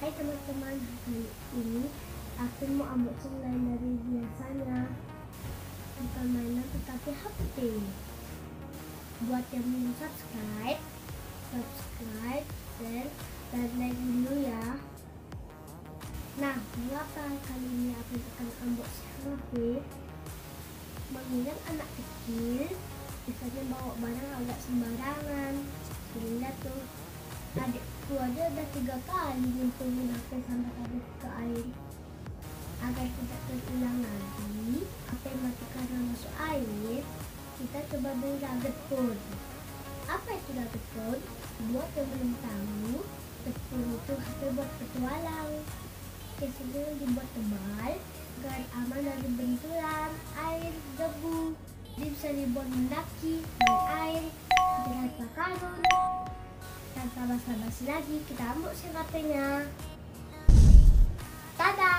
Hai teman-teman, hari ini Apin mau unboxing lain dari biasanya. Bukan mainan tetapi HP. Buat yang belum subscribe, share, dan like dulu ya. Nah, mengapa kali ini Apin akan unboxing HP? Mengingat anak kecil biasanya bawa barang agak sembarangan. Lihat tuh, adikku aja udah 3 kali nyemplungin HP sampai habis ke air. Agar tidak terulang lagi, HP mati karena masuk air, kita coba beli nugget food. Apa itu nugget food? Buat yang belum tahu, betul itu HP buat petualang. Casingnya dibuat tebal agar aman dari benturan, air, debu. Dia bisa dibuat mendaki, main air, berharga karun. Tanpa basa-basi lagi, kita unboxing HP-nya. Tada!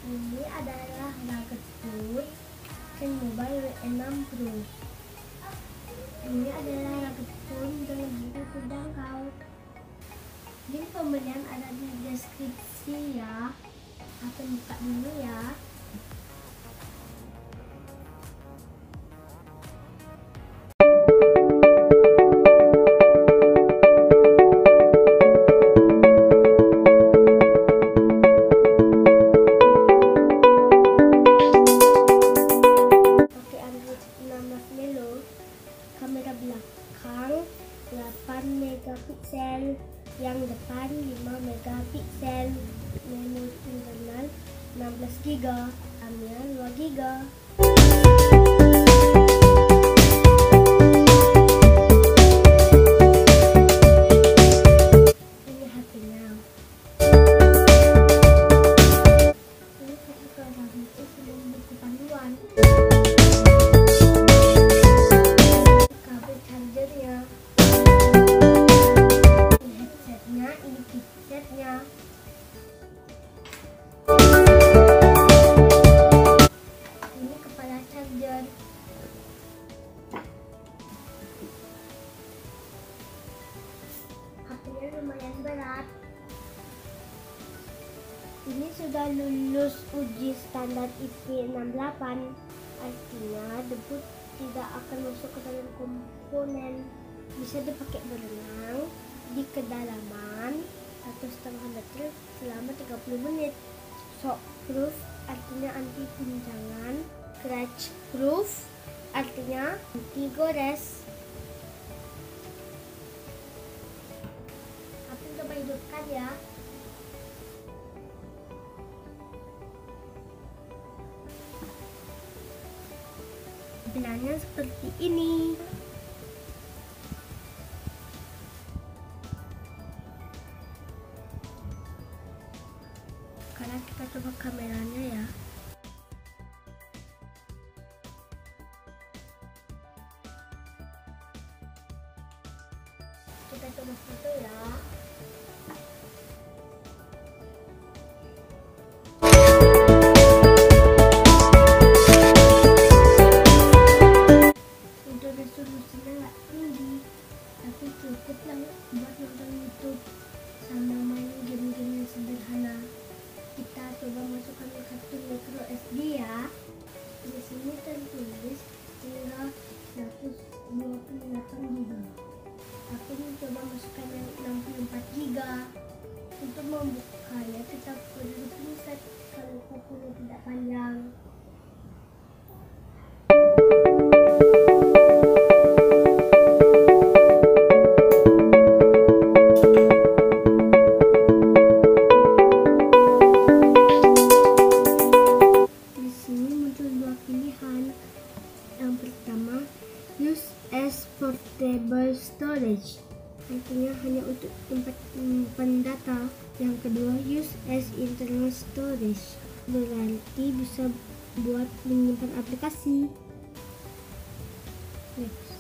Ini adalah nugget food King Mobile W6 Pro. Ini adalah nugget food dengan harga terjangkau. Link pembelian ada di deskripsi ya. Aku buka dulu ya. Kamera belakang 8 megapiksel, yang depan 5 megapiksel, memori internal 16 GB, RAM-nya 2 GB. Ini HP-nya. Ini saya buka itu sebelum buku panduan. Ini chipsetnya. Ini kepala charger. HP-nya lumayan berat. Ini sudah lulus uji standar IP68, artinya debu tidak akan masuk ke dalam komponen. Bisa dipakai berenang di kedalaman 1,5 meter selama 30 menit. Shock proof artinya anti guncangan. Scratch proof artinya anti gores. Aku coba hidupkan ya. Tampilannya seperti ini. Sekarang kita coba kameranya ya. Kita coba foto ya. Untuk resolusinya nggak tinggi, tapi cukup lah buat nonton YouTube sama main game-game yang sederhana. Kita coba masukkan kartu micro SD ya. Di sini tertulis hingga 128 GB. Aku mencoba masukkan yang 64 GB. Untuk membukanya kita perlu pinset kalau kukunya tidak panjang. Yang pertama, use as portable storage, artinya hanya untuk tempat menyimpan data. Yang kedua, use as internal storage, berarti bisa buat menyimpan aplikasi. Next.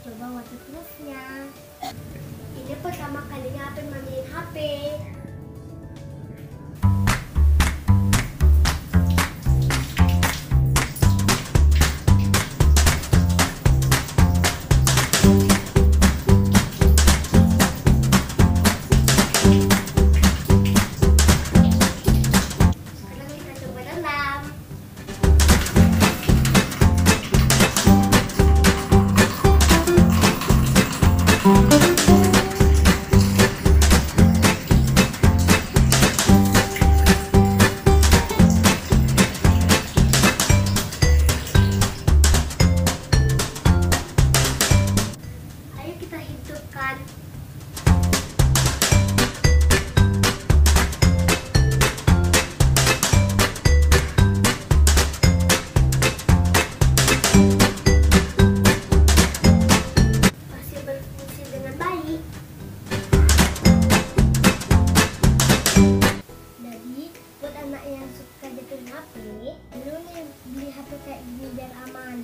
coba waterproofnya. Ini pertama kalinya Apin mainin HP. Beli HP kayak gini biar aman.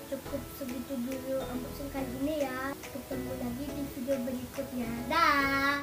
Cukup segitu dulu unboxing kali ini ya. Ketemu lagi di video berikutnya. Dah.